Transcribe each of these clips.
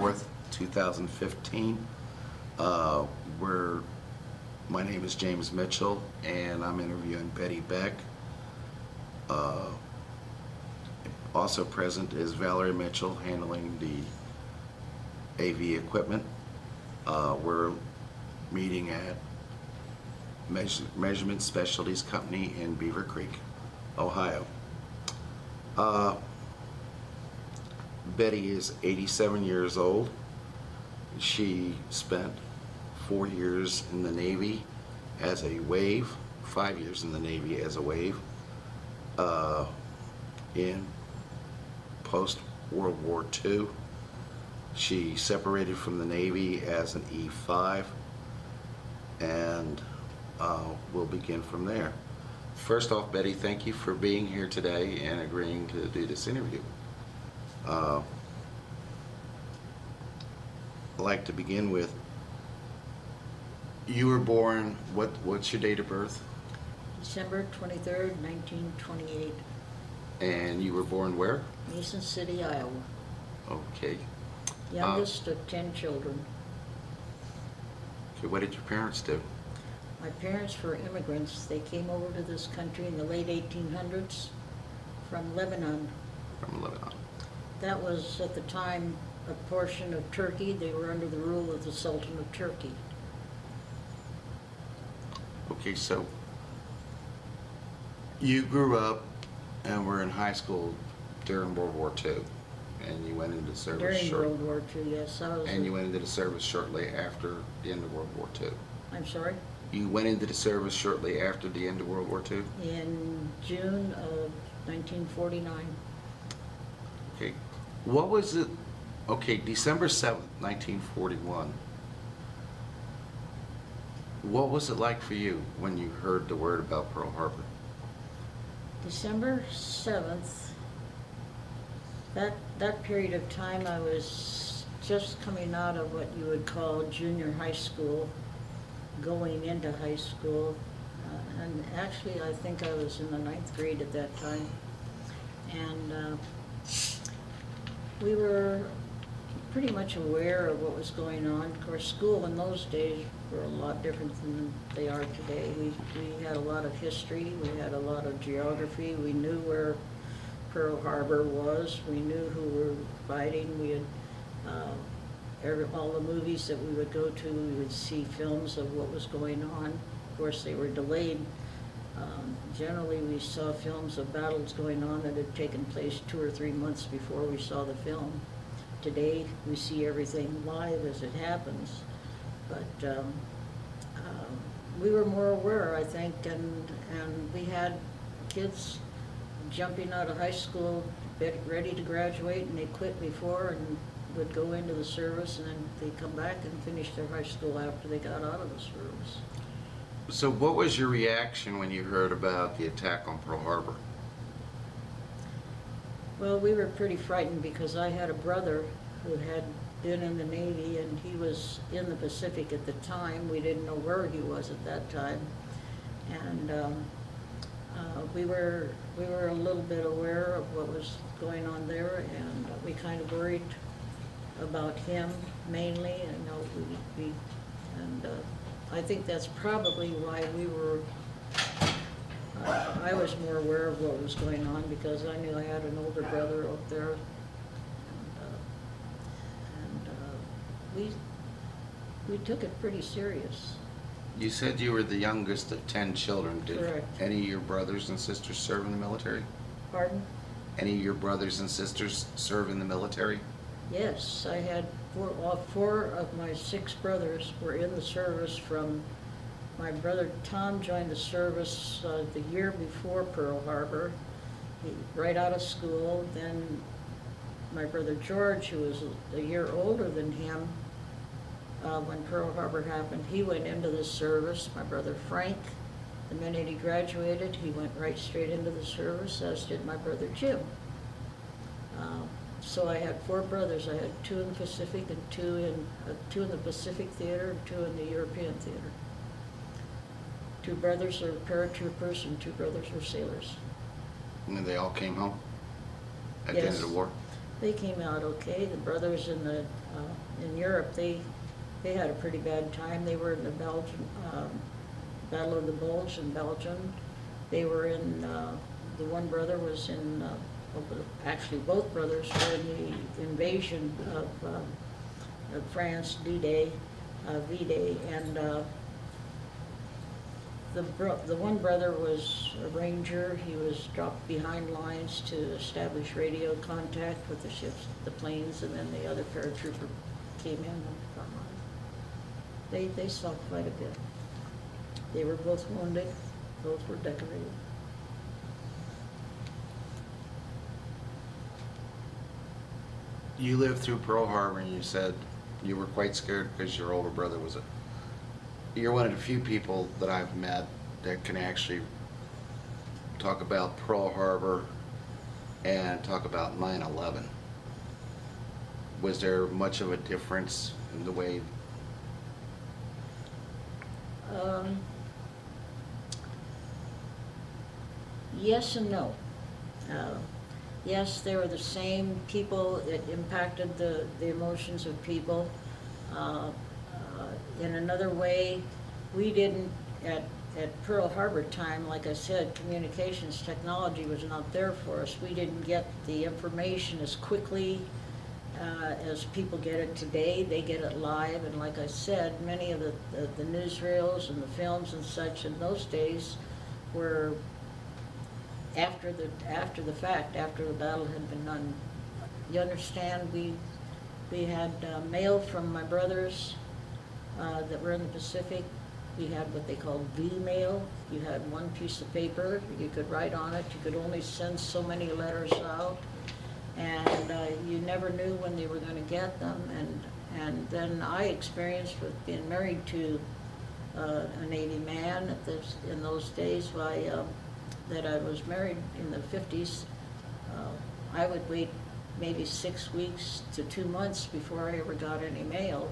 4th, 2015. My name is James Mitchell, and I'm interviewing Betty Beck. Also present is Valerie Mitchell, handling the AV equipment. We're meeting at Measurement Specialties Company in Beaver Creek, Ohio. Betty is 87 years old. She spent 4 years in the Navy as a wave, 5 years in the Navy as a wave, in post-World War II. She separated from the Navy as an E5, and we'll begin from there. First off, Betty, thank you for being here today and agreeing to do this interview. I'd like to begin with, you were born, what's your date of birth? December 23rd, 1928. And you were born where? Mason City, Iowa. Okay. Youngest of 10 children. Okay, what did your parents do? My parents were immigrants. They came over to this country in the late 1800s from Lebanon. From Lebanon. That was, at the time, a portion of Turkey. They were under the rule of the Sultan of Turkey. Okay, so you grew up and were in high school during World War II, and you went into service During World War II, yes. And you went into the service shortly after the end of World War II. I'm sorry? You went into the service shortly after the end of World War II? In June of 1949. Okay. What was it? Okay, December 7th, 1941. What was it like for you when you heard the word about Pearl Harbor? December 7th, that period of time I was just coming out of what you would call junior high school, going into high school, and actually I think I was in the 9th grade at that time, and we were pretty much aware of what was going on. Of course, school in those days were a lot different than they are today. We had a lot of history, we had a lot of geography, we knew where Pearl Harbor was, we knew who were fighting, we had all the movies that we would go to, we would see films of what was going on. Of course, they were delayed. Generally, we saw films of battles going on that had taken place 2 or 3 months before we saw the film. Today, we see everything live as it happens, but we were more aware, I think, and we had kids jumping out of high school, ready to graduate, and they quit before and would go into the service, and then they'd come back and finish their high school after they got out of the service. So what was your reaction when you heard about the attack on Pearl Harbor? Well, we were pretty frightened because I had a brother who had been in the Navy, and he was in the Pacific at the time. We didn't know where he was at that time, and we were a little bit aware of what was going on there, and we kind of worried about him mainly. I think that's probably why we were. I was more aware of what was going on because I knew I had an older brother up there, and we took it pretty serious. You said you were the youngest of 10 children. Did Correct. any of your brothers and sisters serve in the military? Pardon? Any of your brothers and sisters serve in the military? Yes, I had four of my 6 brothers were in the service. From my brother Tom joined the service the year before Pearl Harbor, right out of school. Then my brother George, who was a year older than him when Pearl Harbor happened, he went into the service. My brother Frank, the minute he graduated, he went right straight into the service, as did my brother Jim. So I had 4 brothers. I had 2 in the Pacific and 2 in the Pacific Theater and 2 in the European Theater. 2 brothers are paratroopers and 2 brothers are sailors. And they all came home at the end of the war? They came out okay. The brothers in Europe, they had a pretty bad time. They were in the Belgian Battle of the Bulge in Belgium. They were in the one brother was in actually both brothers were in the invasion of France, D-Day, V-Day, and the one brother was a ranger. He was dropped behind lines to establish radio contact with the ships, the planes, and then the other paratrooper came in on the front line. They saw quite a bit. They were both wounded, both were decorated. You lived through Pearl Harbor, and you said you were quite scared because your older brother was a... You're one of the few people that I've met that can actually talk about Pearl Harbor and talk about 9/11. Was there much of a difference in the way... Yes and no. Yes, they were the same people. It impacted the emotions of people. In another way, we didn't, at Pearl Harbor time, like I said, communications technology was not there for us. We didn't get the information as quickly as people get it today. They get it live, and like I said, many of the newsreels and the films and such in those days were after the fact, after the battle had been done. You understand, we had mail from my brothers that were in the Pacific. We had what they called V-mail. You had one piece of paper, you could write on it, you could only send so many letters out, and you never knew when they were going to get them. And then I experienced with being married to a Navy man in those days, that I was married in the 50s, I would wait maybe 6 weeks to 2 months before I ever got any mail.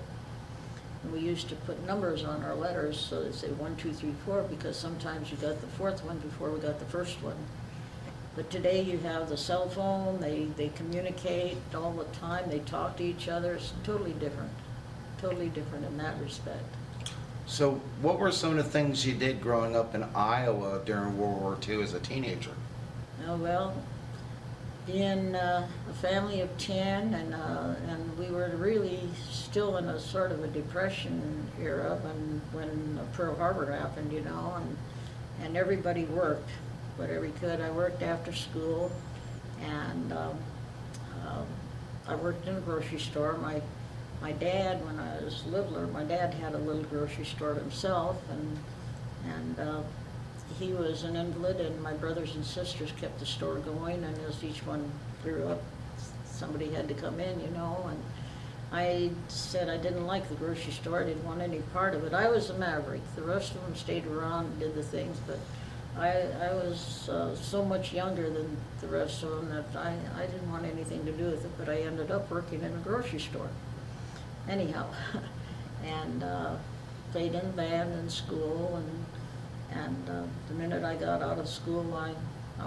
And we used to put numbers on our letters, so they'd say 1, 2, 3, 4, because sometimes you got the fourth one before we got the first one. But today you have the cell phone, they communicate all the time, they talk to each other. It's totally different in that respect. So what were some of the things you did growing up in Iowa during World War II as a teenager? Oh, well, being a family of 10, and we were really still in a sort of a depression era when Pearl Harbor happened, you know, and everybody worked whatever he could. I worked after school, and I worked in a grocery store. My dad, when I was littler, my dad had a little grocery store himself, and he was an invalid, and my brothers and sisters kept the store going, and as each one grew up, somebody had to come in, you know, and I said I didn't like the grocery store. I didn't want any part of it. I was a maverick. The rest of them stayed around and did the things, but I was so much younger than the rest of them that I didn't want anything to do with it, but I ended up working in a grocery store. Anyhow, and played in band in school, and the minute I got out of school, I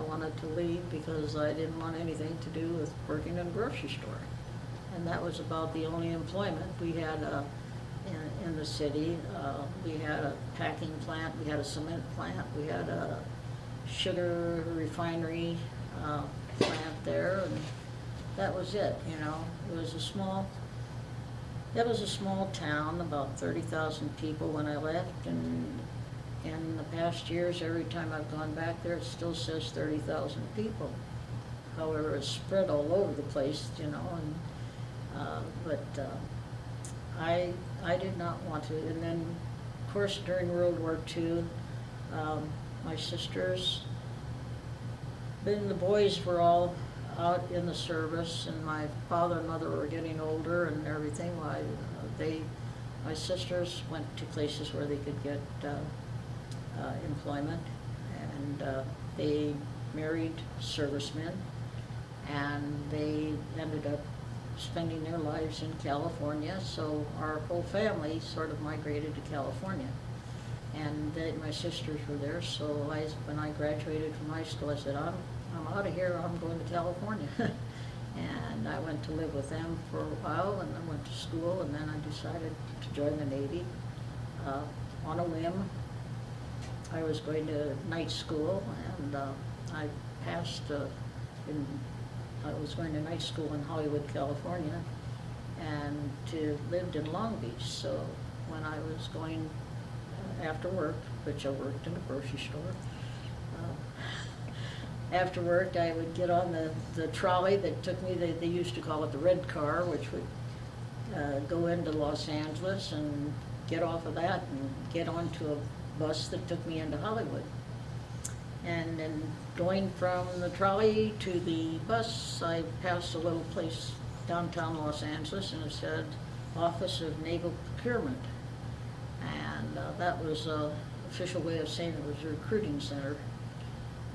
wanted to leave because I didn't want anything to do with working in a grocery store. And that was about the only employment we had in the city. We had a packing plant, we had a cement plant, we had a sugar refinery plant there, and that was it, you know. It was a small town, about 30,000 people when I left, and in the past years, every time I've gone back there, it still says 30,000 people. However, it's spread all over the place, you know, and I did not want to. And then, of course, during World War II, my sisters, then the boys were all out in the service, and my father and mother were getting older and everything. My sisters went to places where they could get employment, and they married servicemen, and they ended up spending their lives in California, so our whole family sort of migrated to California. And my sisters were there, so when I graduated from high school, I said, I'm out of here, I'm going to California. And I went to live with them for a while, and I went to school, and then I decided to join the Navy on a whim. I was going to night school, and I passed I was going to night school in Hollywood, California, and lived in Long Beach. So when I was going after work, which I worked in a grocery store, after work I would get on the trolley that took me, they used to call it the red car, which would go into Los Angeles, and get off of that and get onto a bus that took me into Hollywood. And then going from the trolley to the bus, I passed a little place downtown Los Angeles, and it said Office of Naval Procurement. And that was an official way of saying it was a recruiting center.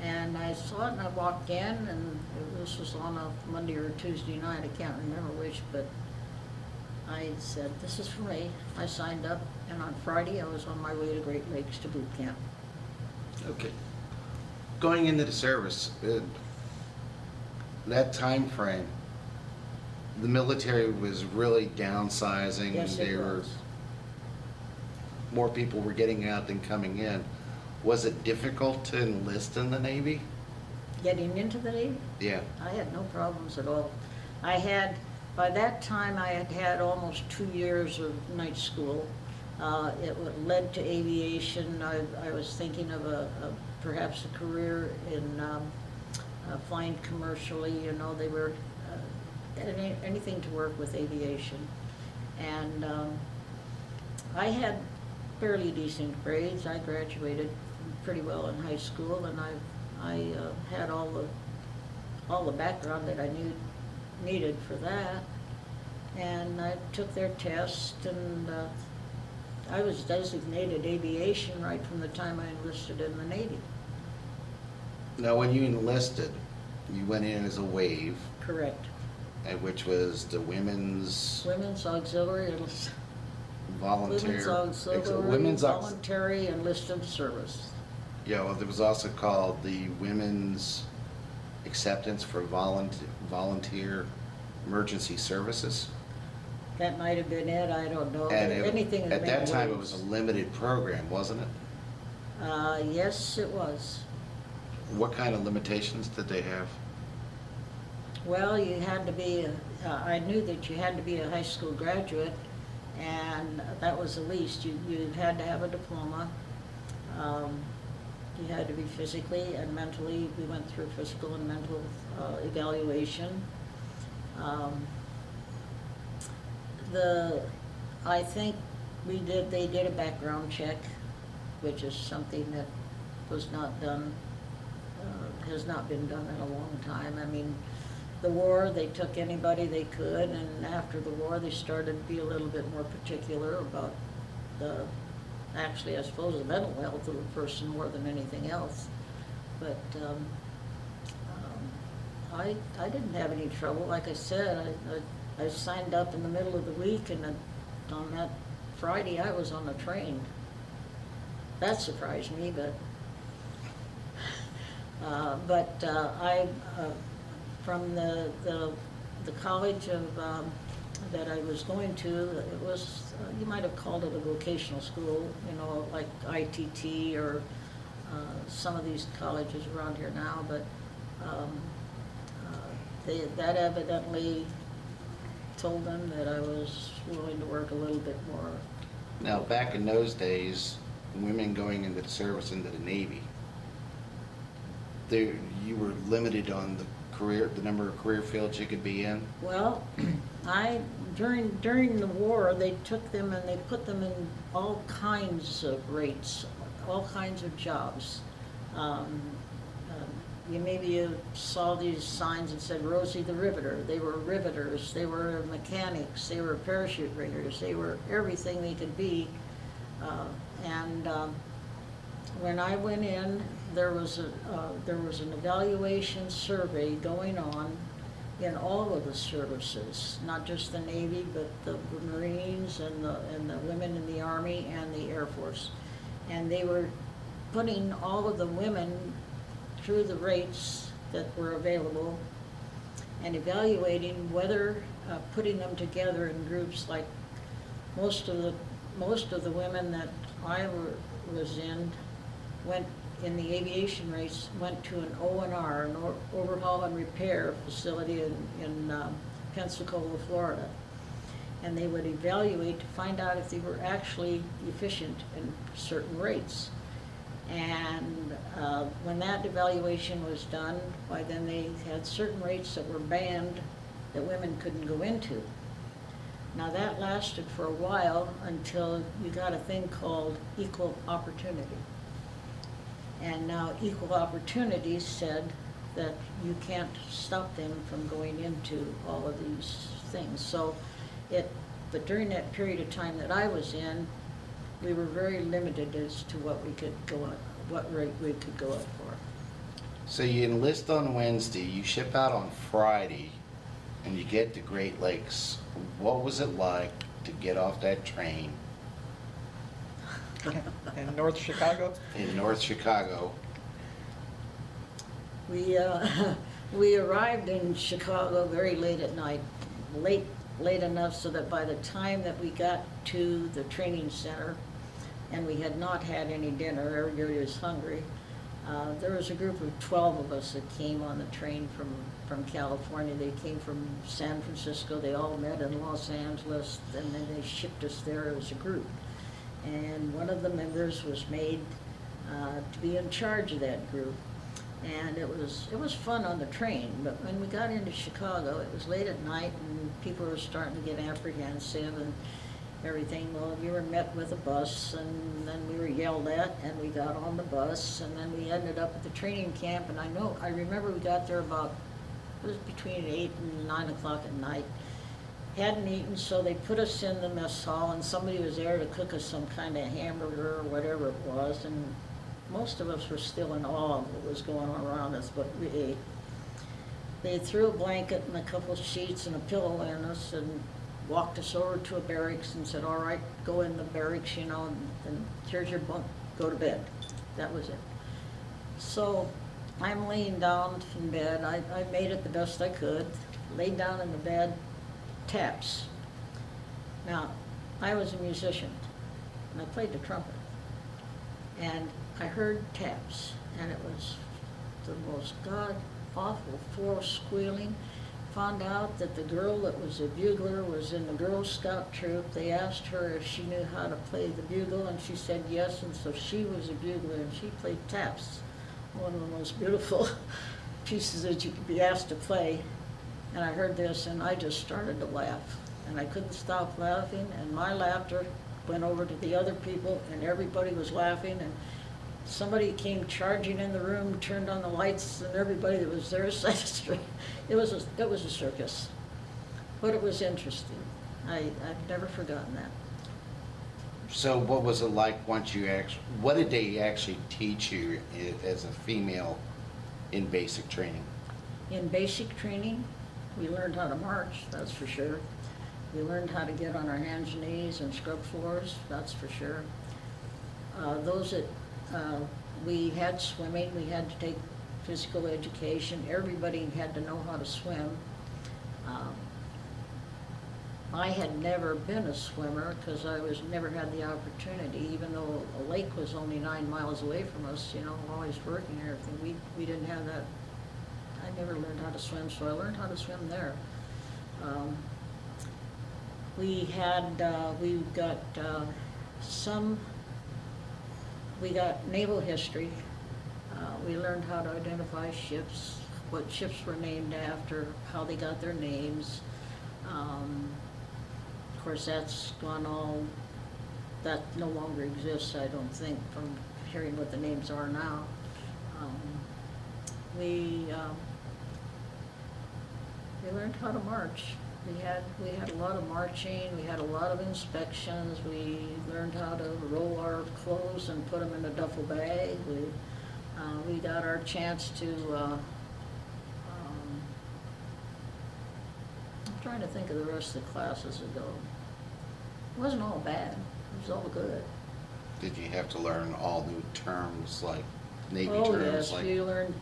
And I saw it, and I walked in, and this was on a Monday or a Tuesday night, I can't remember which, but I said, this is for me. I signed up, and on Friday I was on my way to Great Lakes to boot camp. Okay. Going into the service, that time frame, the military was really downsizing. Yes, it was. More people were getting out than coming in. Was it difficult to enlist in the Navy? Getting into the Navy? Yeah. I had no problems at all. By that time, I had had almost 2 years of night school. It led to aviation. I was thinking of perhaps a career in flying commercially. You know, they were anything to work with aviation. And I had fairly decent grades. I graduated pretty well in high school, and I had all the background that I needed for that. And I took their test, and I was designated aviation right from the time I enlisted in the Navy. Now, when you enlisted, you went in as a wave. Correct. Which was the women's Auxiliary and volunteer. Women's voluntary enlisted service. Yeah, well, it was also called the Women's Acceptance for Volunteer Emergency Services. That might have been it, I don't know. And anything at that time, it was a limited program, wasn't it? Yes, it was. What kind of limitations did they have? Well, you had to be, I knew that you had to be a high school graduate, and that was the least. You had to have a diploma. You had to be physically and mentally, we went through physical and mental evaluation. I think they did a background check, which is something that was not done, has not been done in a long time. I mean, the war, they took anybody they could, and after the war, they started to be a little bit more particular about actually, I suppose, the mental health of the person more than anything else. But I didn't have any trouble. Like I said, I signed up in the middle of the week, and on that Friday, I was on a train. That surprised me, but from the college that I was going to, it was, you might have called it a vocational school, you know, like ITT or some of these colleges around here now, but that evidently told them that I was willing to work a little bit more. Now, back in those days, women going into the service into the Navy, you were limited on the number of career fields you could be in? Well, during the war, they took them and they put them in all kinds of rates, all kinds of jobs. Maybe you saw these signs that said Rosie the Riveter. They were riveters, they were mechanics, they were parachute riggers, they were everything they could be. When I went in, there was an evaluation survey going on in all of the services, not just the Navy, but the Marines and the women in the Army and the Air Force. And they were putting all of the women through the rates that were available, and evaluating whether, putting them together in groups. Like most of the women that I was in went in the aviation race, went to an O&R, an overhaul and repair facility in Pensacola, Florida. And they would evaluate to find out if they were actually efficient in certain rates. And when that evaluation was done, by then they had certain rates that were banned that women couldn't go into. Now that lasted for a while until you got a thing called equal opportunity. And now equal opportunity said that you can't stop them from going into all of these things. But during that period of time that I was in, we were very limited as to what we could go on, what rate we could go up for. So you enlist on Wednesday, you ship out on Friday, and you get to Great Lakes. What was it like to get off that train In North Chicago? in North Chicago? We arrived in Chicago very late at night, late enough so that by the time that we got to the training center, and we had not had any dinner, everybody was hungry, there was a group of 12 of us that came on the train from California. They came from San Francisco. They all met in Los Angeles, and then they shipped us there as a group. And one of the members was made to be in charge of that group. And it was fun on the train, but when we got into Chicago, it was late at night and people were starting to get apprehensive and everything. Well, we were met with a bus, and then we were yelled at, and we got on the bus, and then we ended up at the training camp. And I remember we got there about, it was between 8 and 9 o'clock at night. Hadn't eaten, so they put us in the mess hall, and somebody was there to cook us some kind of hamburger or whatever it was, and most of us were still in awe of what was going on around us, but we ate. They threw a blanket and a couple of sheets and a pillow in us and walked us over to a barracks and said, all right, go in the barracks, and here's your bunk, go to bed. That was it. So I'm laying down in bed. I made it the best I could, laid down in the bed, taps. Now, I was a musician, and I played the trumpet. And I heard taps, and it was the most god-awful forced squealing. Found out that the girl that was a bugler was in the Girl Scout troop. They asked her if she knew how to play the bugle, and she said yes, and so she was a bugler, and she played taps. One of the most beautiful pieces that you could be asked to play. And I heard this, and I just started to laugh, and I couldn't stop laughing, and my laughter went over to the other people, and everybody was laughing, and somebody came charging in the room, turned on the lights, and everybody that was there said it was a circus. But it was interesting. I've never forgotten that. So what was it like once you what did they actually teach you as a female in basic training? In basic training, we learned how to march, that's for sure. We learned how to get on our hands and knees and scrub floors, that's for sure. We had swimming, we had to take physical education. Everybody had to know how to swim. I had never been a swimmer because never had the opportunity, even though a lake was only 9 miles away from us, always working and everything. We didn't have that. I never learned how to swim, so I learned how to swim there. We got naval history. We learned how to identify ships, what ships were named after, how they got their names. Of course, that's gone that no longer exists, I don't think, from hearing what the names are now. We learned how to march. We had a lot of marching, we had a lot of inspections, we learned how to roll our clothes and put them in a duffel bag. We got our chance to, I'm trying to think of the rest of the classes ago. It wasn't all bad, it was all good. Did you have to learn all new terms, like Navy Oh, terms? yes, like we learned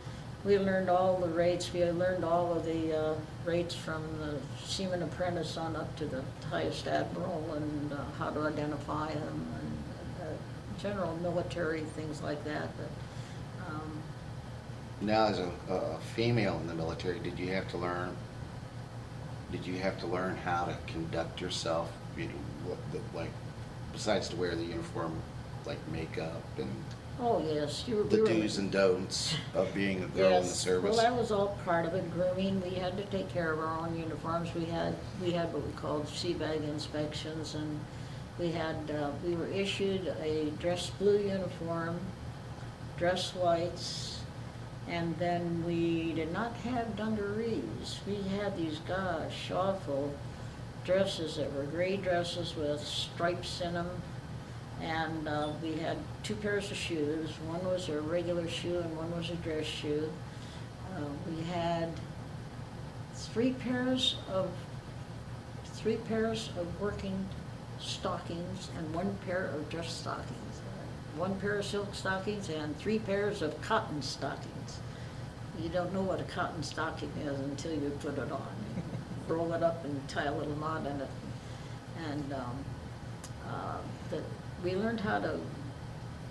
We learned all the rates, we learned all of the rates from the seaman apprentice on up to the highest admiral, and how to identify them, and general military things like that. But Now, as a female in the military, did you have to learn how to conduct yourself? You know, like, besides to wear the uniform, like makeup and oh yes, the do's and don'ts of being a girl in the yes. service? Well, that was all part of it. Grooming, we had to take care of our own uniforms. We had what we called sea bag inspections, and we were issued a dress blue uniform, dress whites, and then we did not have dungarees. We had these, gosh, awful dresses that were gray dresses with stripes in them. And we had 2 pairs of shoes. One was a regular shoe and one was a dress shoe. We had 3 pairs of working stockings and 1 pair of dress stockings. 1 pair of silk stockings and 3 pairs of cotton stockings. You don't know what a cotton stocking is until you put it on. You roll it up and tie a little knot in it. And we learned how to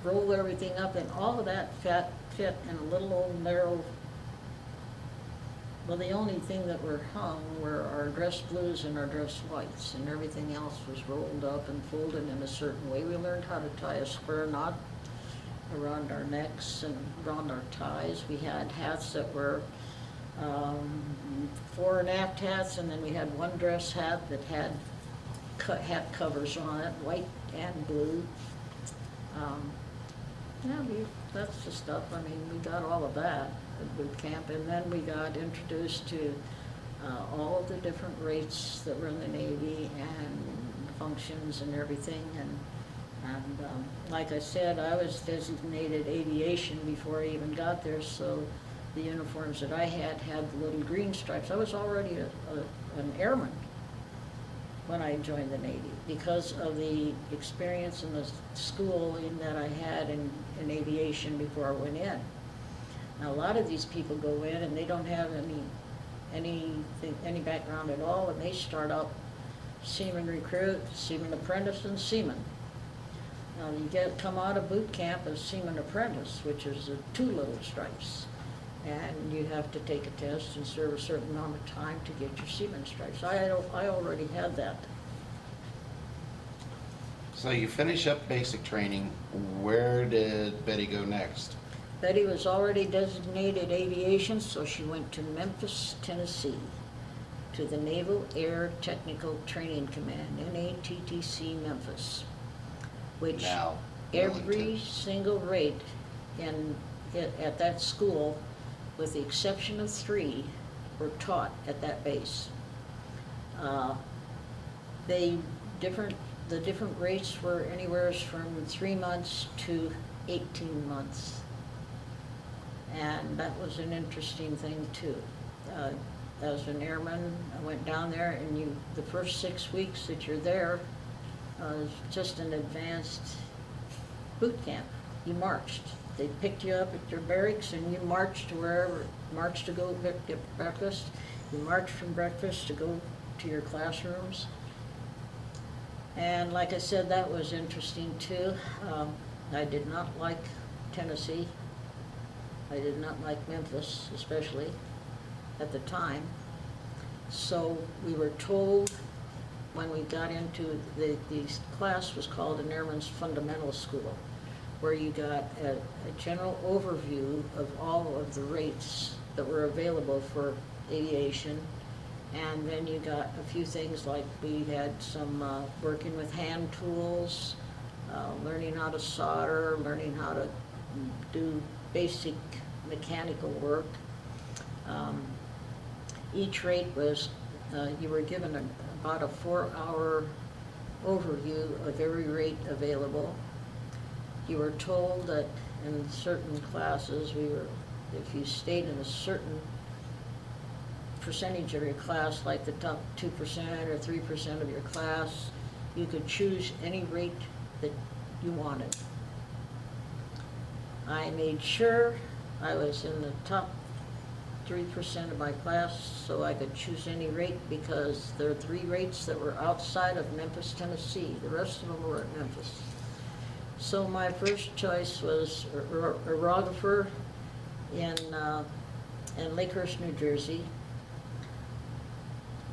roll everything up, and all of that fit in a little old narrow. Well, the only thing that were hung were our dress blues and our dress whites, and everything else was rolled up and folded in a certain way. We learned how to tie a square knot around our necks and around our ties. We had hats that were fore and aft hats, and then we had 1 dress hat that had hat covers on it, white and blue. Yeah, that's the stuff. I mean, we got all of that at boot camp, and then we got introduced to all of the different rates that were in the Navy and functions and everything. And like I said, I was designated aviation before I even got there, so the uniforms that I had the little green stripes. I was already an airman when I joined the Navy, because of the experience in the schooling that I had in aviation before I went in. Now, a lot of these people go in and they don't have any background at all, and they start out seaman recruit, seaman apprentice, and seaman. Now, you come out of boot camp as seaman apprentice, which is the 2 little stripes. And you have to take a test and serve a certain amount of time to get your seaman stripes. I already had that. So you finish up basic training. Where did Betty go next? Betty was already designated aviation, so she went to Memphis, Tennessee, to the Naval Air Technical Training Command, NATTC Memphis, which Now, every Wellington. Single rate at that school, with the exception of 3, were taught at that base. The different rates were anywhere from 3 months to 18 months. And that was an interesting thing too. As an airman, I went down there, and the first 6 weeks that you're there is just an advanced boot camp. You marched. They picked you up at your barracks, and you marched to marched to go get breakfast. You marched from breakfast to go to your classrooms. And like I said, that was interesting too. I did not like Tennessee. I did not like Memphis, especially at the time. So we were told when we got into the class was called an Airman's Fundamental School, where you got a general overview of all of the rates that were available for aviation. And then you got a few things like we had some working with hand tools, learning how to solder, learning how to do basic mechanical work. Each rate was, you were given about a 4-hour overview of every rate available. You were told that in certain classes, if you stayed in a certain percentage of your class, like the top 2% or 3% of your class, you could choose any rate that you wanted. I made sure I was in the top 3% of my class, so I could choose any rate because there are 3 rates that were outside of Memphis, Tennessee. The rest of them were at Memphis. So my first choice was aerographer in Lakehurst, New Jersey.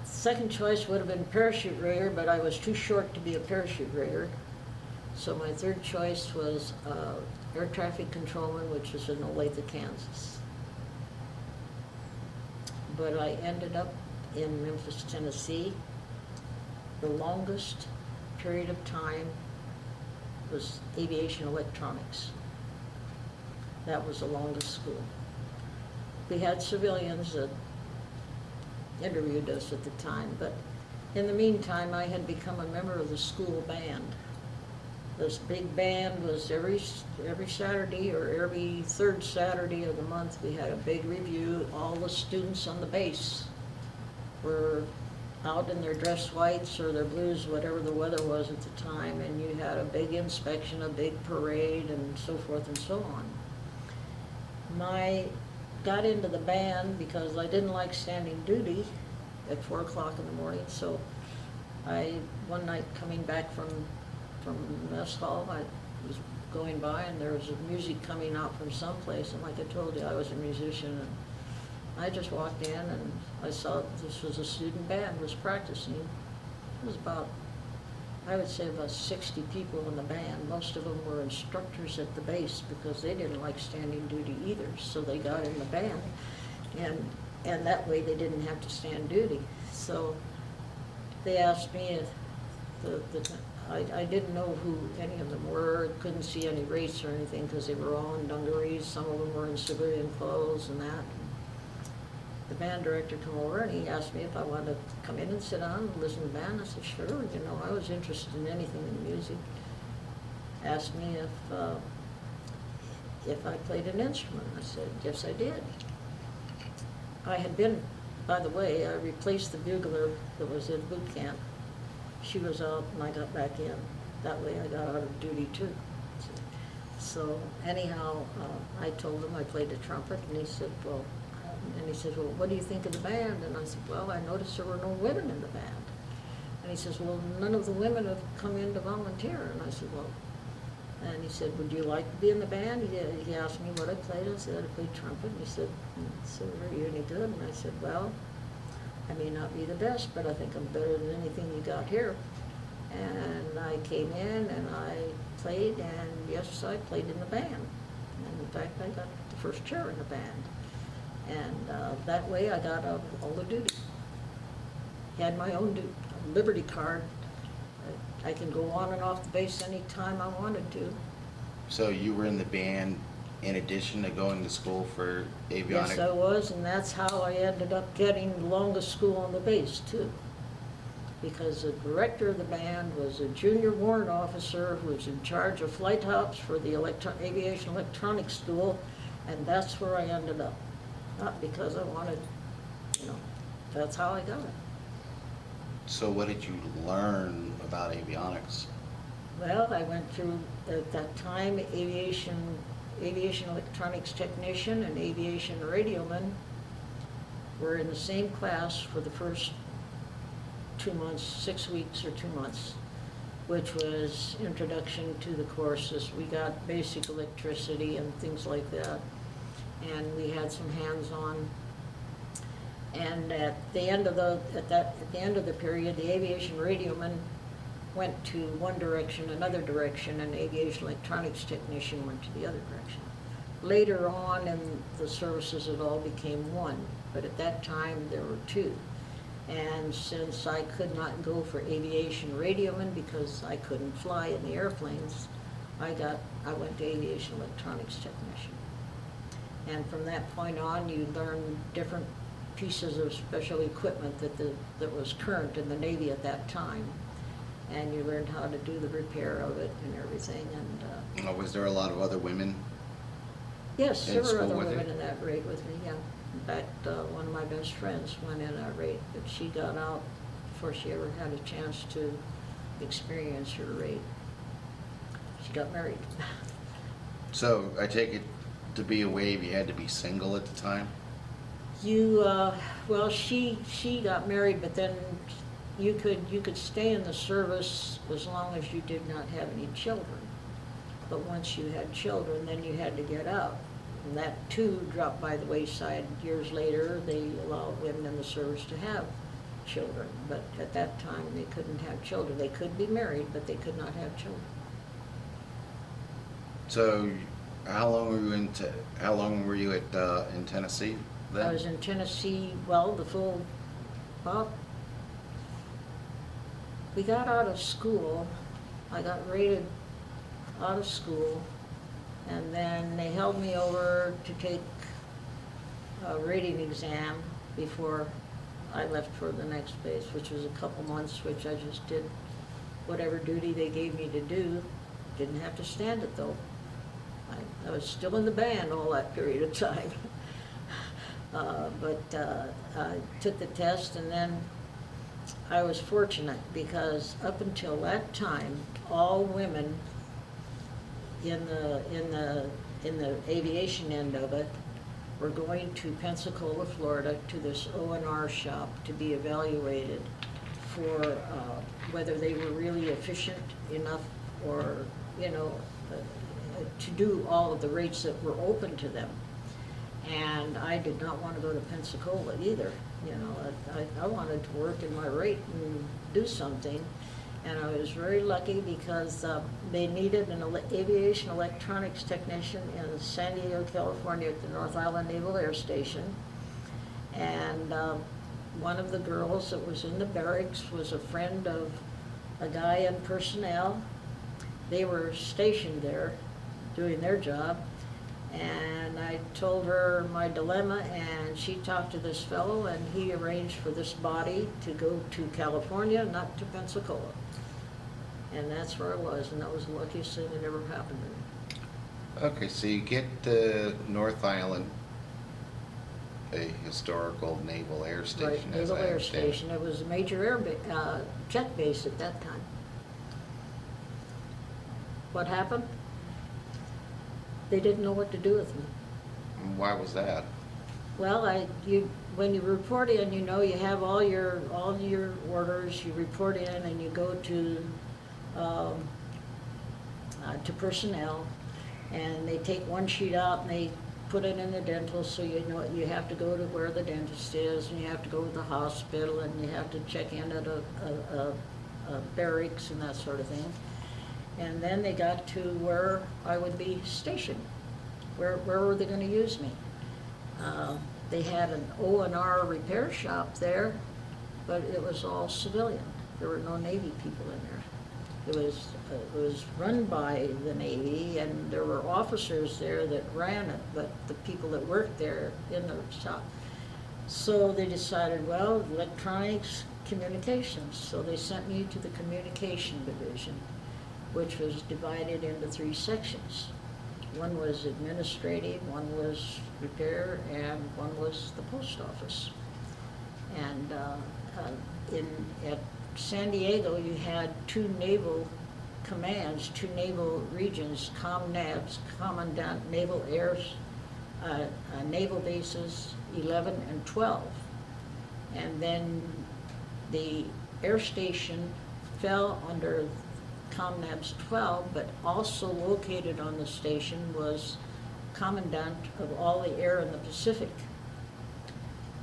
Second choice would have been parachute raider, but I was too short to be a parachute raider. So my third choice was air traffic controlman, which is in Olathe, Kansas. But I ended up in Memphis, Tennessee. The longest period of time was aviation electronics. That was the longest school. We had civilians that interviewed us at the time, but in the meantime, I had become a member of the school band. This big band was every Saturday or every third Saturday of the month, we had a big review. All the students on the base were out in their dress whites or their blues, whatever the weather was at the time, and you had a big inspection, a big parade, and so forth and so on. I got into the band because I didn't like standing duty at 4 o'clock in the morning, so one night coming back from mess hall, I was going by and there was music coming out from someplace, and like I told you, I was a musician, and I just walked in and I saw this was a student band was practicing. It was about, I would say about 60 people in the band. Most of them were instructors at the base because they didn't like standing duty either, so they got in the band, and that way they didn't have to stand duty. So they asked me if I didn't know who any of them were, couldn't see any race or anything because they were all in dungarees, some of them were in civilian clothes and that. The band director came over and he asked me if I wanted to come in and sit down and listen to the band. I said, sure, you know, I was interested in anything in music. Asked me if I played an instrument. I said, yes, I did. I had been, by the way, I replaced the bugler that was in boot camp. She was out and I got back in. That way I got out of duty too. So anyhow, I told him I played the trumpet, and he said, well, what do you think of the band? And I said, well, I noticed there were no women in the band. And he says, well, none of the women have come in to volunteer. And I said, well, and he said, would you like to be in the band? He asked me what I played. I said, I played trumpet. And he said, so are you any good? And I said, well, I may not be the best, but I think I'm better than anything you got here. And I came in and I played, and yes, I played in the band. And in fact, I got the first chair in the band. And that way I got out of all the duty. Had my own Liberty card. I can go on and off the base anytime I wanted to. So you were in the band in addition to going to school for avionics? Yes, I was, and that's how I ended up getting the longest school on the base, too. Because the director of the band was a junior warrant officer who was in charge of flight hops for the aviation electronics school, and that's where I ended up. Not because I wanted, you know, that's how I got it. So what did you learn about avionics? Well, I went through, at that time, aviation electronics technician and aviation radioman were in the same class for the first 2 months, 6 weeks or 2 months, which was introduction to the courses. We got basic electricity and things like that, and we had some hands-on. And at the end of the period, the aviation radioman went to one direction, another direction, and aviation electronics technician went to the other direction. Later on in the services, it all became one, but at that time there were two. And since I could not go for aviation radioman because I couldn't fly in the airplanes, I went to aviation electronics technician. And from that point on, you learn different pieces of special equipment that was current in the Navy at that time. And you learned how to do the repair of it and everything. And was there a lot of other women? Yes, there were other with women you? in that rate with me, yeah. In fact, one of my best friends went in that rate, but she got out before she ever had a chance to experience her rate. She got married. So I take it to be a wave, you had to be single at the time? You, well, she got married, but then you could stay in the service as long as you did not have any children. But once you had children, then you had to get out. And that too dropped by the wayside. Years later, they allowed women in the service to have children. But at that time, they couldn't have children. They could be married, but they could not have children. So, how long were you in Tennessee then? I was in Tennessee, well, we got out of school. I got rated out of school, and then they held me over to take a rating exam before I left for the next base, which was a couple months, which I just did whatever duty they gave me to do. Didn't have to stand it though. I was still in the band all that period of time. I took the test, and then I was fortunate because up until that time, all women in the aviation end of it were going to Pensacola, Florida, to this O&R shop to be evaluated for whether they were really efficient enough, or to do all of the rates that were open to them. And I did not want to go to Pensacola either. I wanted to work in my rate and do something. And I was very lucky because they needed an aviation electronics technician in San Diego, California at the North Island Naval Air Station. And one of the girls that was in the barracks was a friend of a guy in personnel. They were stationed there doing their job. And I told her my dilemma, and she talked to this fellow, and he arranged for this body to go to California, not to Pensacola. And that's where I was, and that was the luckiest thing that ever happened to me. Okay, so you get to North Island, a historical naval air station. Right, Naval Air Station. It was a major jet base at that time. What happened? They didn't know what to do with me. Why was that? Well, when you report in, you have all your orders. You report in, and you go to personnel, and they take one sheet out and they put it in the dental, so you have to go to where the dentist is, and you have to go to the hospital, and you have to check in at a barracks and that sort of thing. And then they got to where I would be stationed. Where were they going to use me? They had an O&R repair shop there, but it was all civilian. There were no Navy people in there. It was run by the Navy, and there were officers there that ran it, but the people that worked there in the shop. So they decided, well, electronics, communications. So they sent me to the communication division, which was divided into 3 sections. One was administrative, one was repair, and one was the post office. And at San Diego, you had 2 naval commands, 2 naval regions, ComNavs, Commandant Naval Airs, naval bases 11 and 12. And then the air station fell under ComNav's 12, but also located on the station was Commandant of all the air in the Pacific.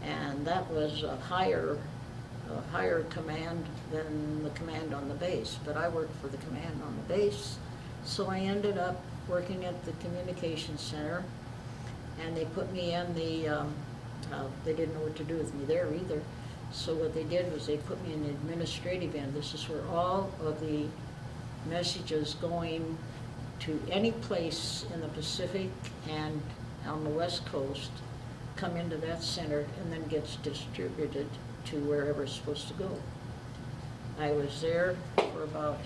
And that was a higher command than the command on the base, but I worked for the command on the base. So I ended up working at the communications center, and they put me in the, they didn't know what to do with me there either. So what they did was they put me in the administrative end. This is where all of the messages going to any place in the Pacific and on the West Coast come into that center and then gets distributed to wherever it's supposed to go. I was there for about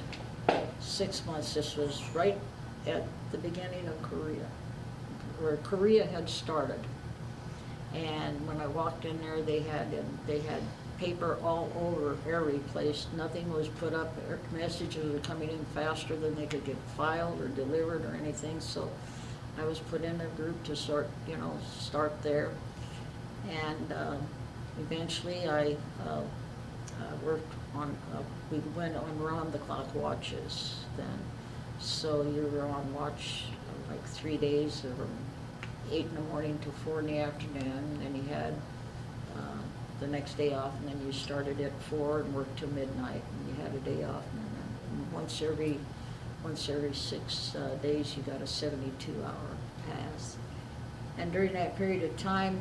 6 months. This was right at the beginning of Korea, where Korea had started. And when I walked in there, they had paper all over every place. Nothing was put up. Messages were coming in faster than they could get filed or delivered or anything. So I was put in a group to start there. And eventually I worked on, we went on round-the-clock watches then. So you were on watch like 3 days, from 8 in the morning to 4 in the afternoon, and you had the next day off, and then you started at 4 and worked till midnight, and you had a day off, and then once every 6 days you got a 72-hour pass. And during that period of time,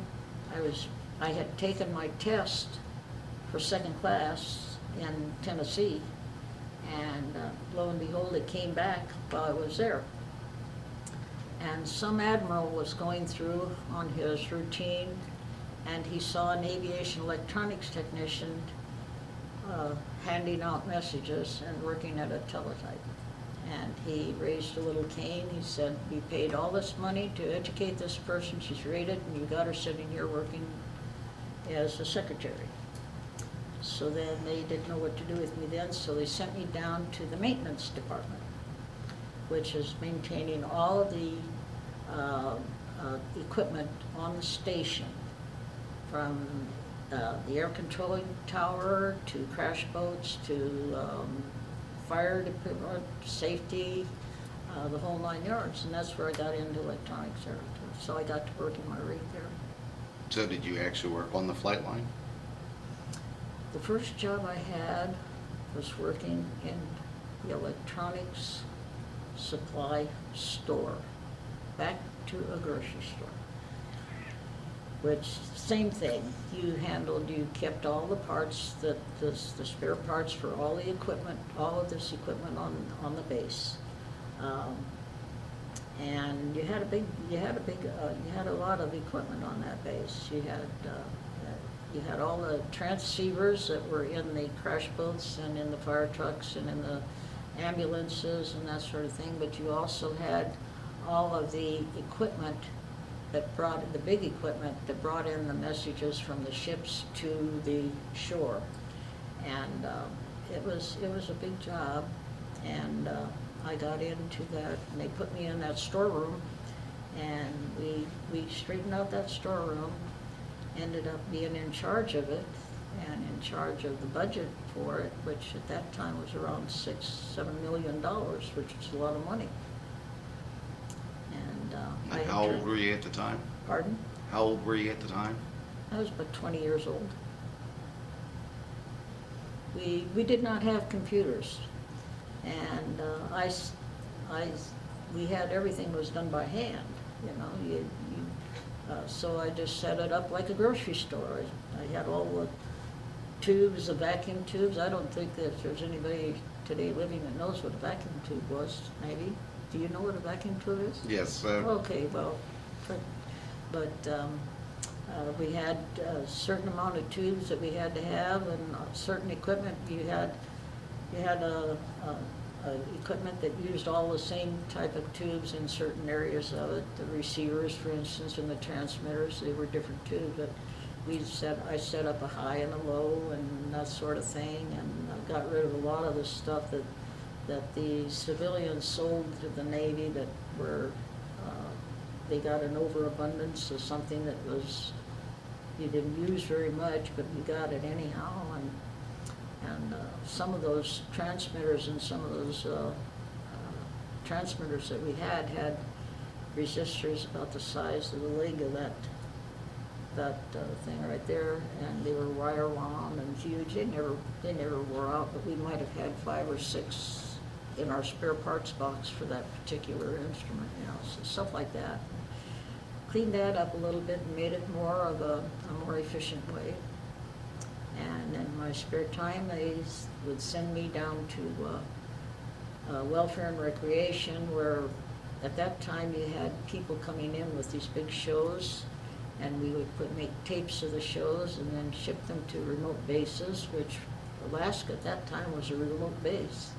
I had taken my test for second class in Tennessee, and lo and behold, it came back while I was there. And some admiral was going through on his routine, and he saw an aviation electronics technician handing out messages and working at a teletype. And he raised a little cane. He said, "We paid all this money to educate this person. She's rated, and you got her sitting here working as a secretary." So then they didn't know what to do with me then, so they sent me down to the maintenance department, which is maintaining all of the equipment on the station, from the air controlling tower to crash boats to fire department, safety, the whole 9 yards. And that's where I got into electronics there. So I got to work in my rig there. So did you actually work on the flight line? The first job I had was working in the electronics supply store, back to a grocery store. Which, same thing, you kept all the parts, the spare parts for all the equipment, all of this equipment on the base. And you had a lot of equipment on that base. You had all the transceivers that were in the crash boats and in the fire trucks and in the ambulances and that sort of thing, but you also had all of the equipment that the big equipment that brought in the messages from the ships to the shore. And it was a big job, and I got into that, and they put me in that storeroom, and we straightened out that storeroom, ended up being in charge of it, and in charge of the budget for it, which at that time was around $6-7 million, which is a lot of money. And How old were you at the time? Pardon? How old were you at the time? I was about 20 years old. We did not have computers, and we had everything was done by hand. You know, so I just set it up like a grocery store. I had all the tubes, the vacuum tubes. I don't think that there's anybody today living that knows what a vacuum tube was. Maybe. Do you know what a vacuum tube is? Yes. Okay, well, but we had a certain amount of tubes that we had to have, and certain equipment. You had equipment that used all the same type of tubes in certain areas of it. The receivers, for instance, and the transmitters, they were different tubes. But I set up a high and a low and that sort of thing, and I got rid of a lot of the stuff that the civilians sold to the Navy that were, they got an overabundance of something that was, you didn't use very much, but you got it anyhow. And some of those transmitters and some of those transmitters that we had resistors about the size of the leg of that thing right there, and they were wire wound and huge. They never wore out, but we might have had 5 or 6 in our spare parts box for that particular instrument, so stuff like that. Cleaned that up a little bit and made it more of a more efficient way. And in my spare time, they would send me down to welfare and recreation, where at that time you had people coming in with these big shows, and we would make tapes of the shows and then ship them to remote bases, which Alaska at that time was a remote base.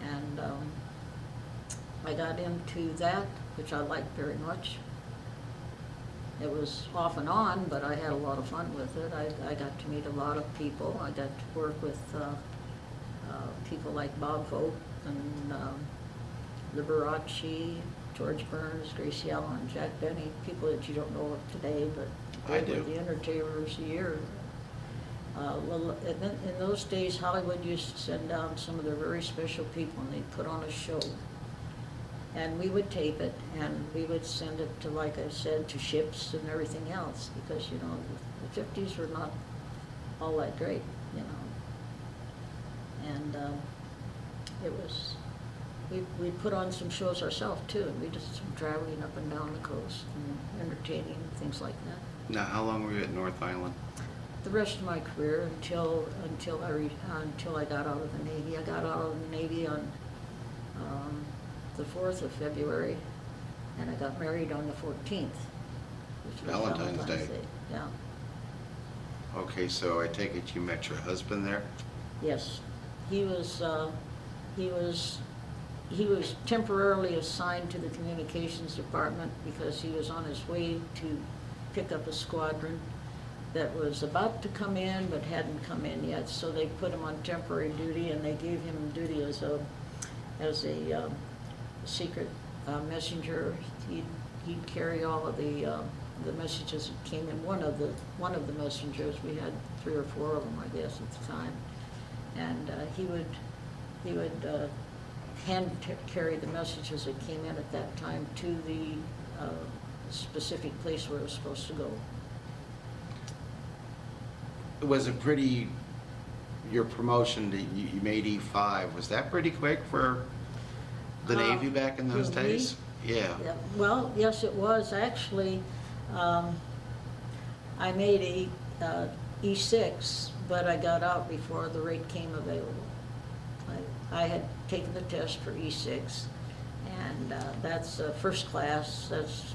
And I got into that, which I liked very much. It was off and on, but I had a lot of fun with it. I got to meet a lot of people. I got to work with people like Bob Hope and Liberace, George Burns, Gracie Allen, Jack Benny, people that you don't know of today, but I did with do. the entertainers a year. Well, in those days, Hollywood used to send down some of their very special people, and they'd put on a show. And we would tape it, and we would send it to, like I said, to ships and everything else, because, you know, the 50s were not all that great, you know. And it was, we put on some shows ourselves, too, and we did some traveling up and down the coast and entertaining, things like that. Now, how long were you at North Island? The rest of my career until I got out of the Navy. I got out of the Navy on the 4th of February, and I got married on the 14th, which was Valentine's Day. Yeah. Okay, so I take it you met your husband there? Yes, he was temporarily assigned to the communications department because he was on his way to pick up a squadron that was about to come in but hadn't come in yet. So they put him on temporary duty, and they gave him duty as a secret messenger. He'd carry all of the messages that came in. One of the messengers, we had 3 or 4 of them, I guess, at the time, and he would hand carry the messages that came in at that time to the specific place where it was supposed to go. Was it pretty, your promotion, you made E5, was that pretty quick for the Navy back in those for me? days? Yeah. Yeah, well, yes, it was. Actually, I made a E6, but I got out before the rate came available. I had taken the test for E6, and that's first class. That's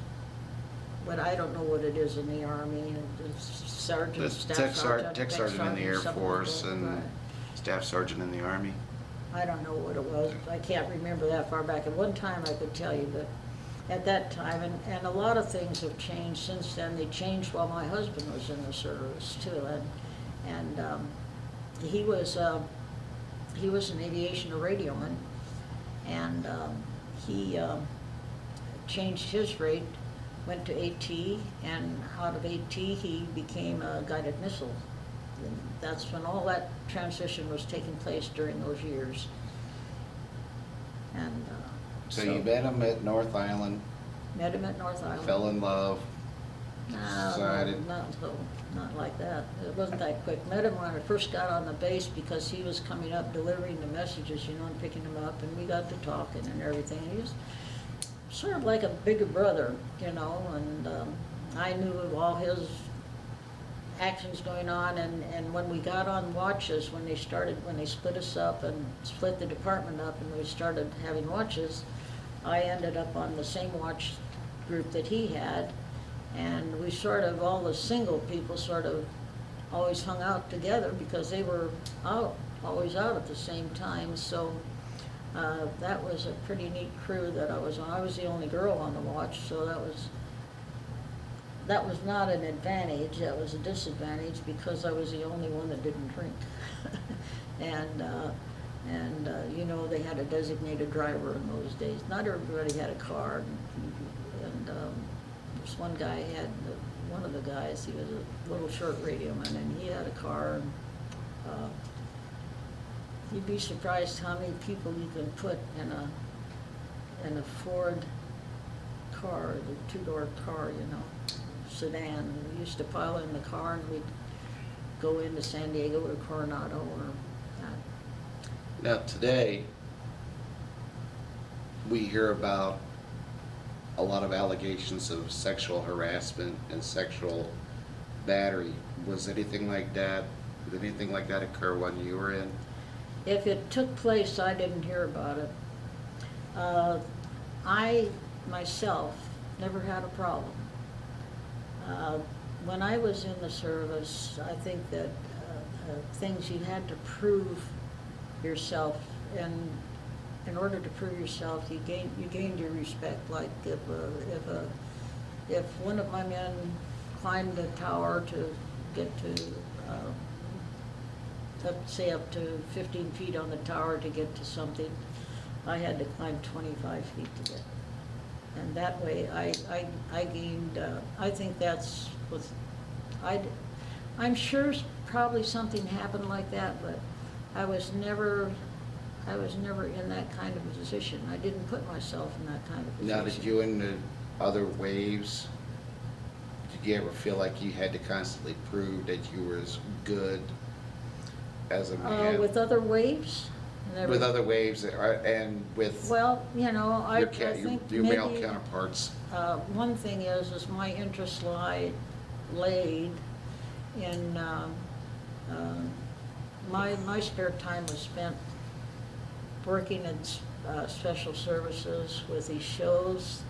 what, I don't know what it is in the Army. It's sergeant, That's staff sergeant, tech sergeant in the Air something like Force that. and Right. staff sergeant in the Army. I don't know what it was. I can't remember that far back. At one time I could tell you, but at that time, and a lot of things have changed since then. They changed while my husband was in the service too, and he was an aviation radioman, and he changed his rate, went to AT, and out of AT he became a guided missile. And that's when all that transition was taking place during those years. And So you met him at North Island, met him at North Island. fell in love, No, decided. not like that. It wasn't that quick. Met him when I first got on the base because he was coming up delivering the messages, you know, and picking them up, and we got to talking and everything. He was sort of like a bigger brother, you know, and I knew of all his actions going on, and when we got on watches, when they split us up and split the department up and we started having watches, I ended up on the same watch group that he had, and we sort of, all the single people sort of always hung out together because they were always out at the same time. So that was a pretty neat crew that I was on. I was the only girl on the watch, so that was not an advantage, that was a disadvantage because I was the only one that didn't drink. and you know, they had a designated driver in those days. Not everybody had a car, and this one guy had, one of the guys, he was a little short radioman, and he had a car, and you'd be surprised how many people you can put in a Ford car, the 2-door car, you know, sedan. We used to pile in the car and we'd go into San Diego or Coronado or that. Now today, we hear about a lot of allegations of sexual harassment and sexual battery. Was anything like that, did anything like that occur when you were in? If it took place, I didn't hear about it. I, myself, never had a problem. When I was in the service, I think that things you had to prove yourself, and in order to prove yourself, you gained your respect. Like if one of my men climbed the tower to get to say up to 15 feet on the tower to get to something, I had to climb 25 feet to get. And that way I gained, I think that's I'm sure probably something happened like that, but I was never in that kind of a position. I didn't put myself in that kind of position. Now, did you in the other waves, did you ever feel like you had to constantly prove that you were as good as a man? With other waves? Never. With other waves and with Well, you know, I think your male maybe, counterparts? one thing is my interest laid in, my spare time was spent working in special services with these shows.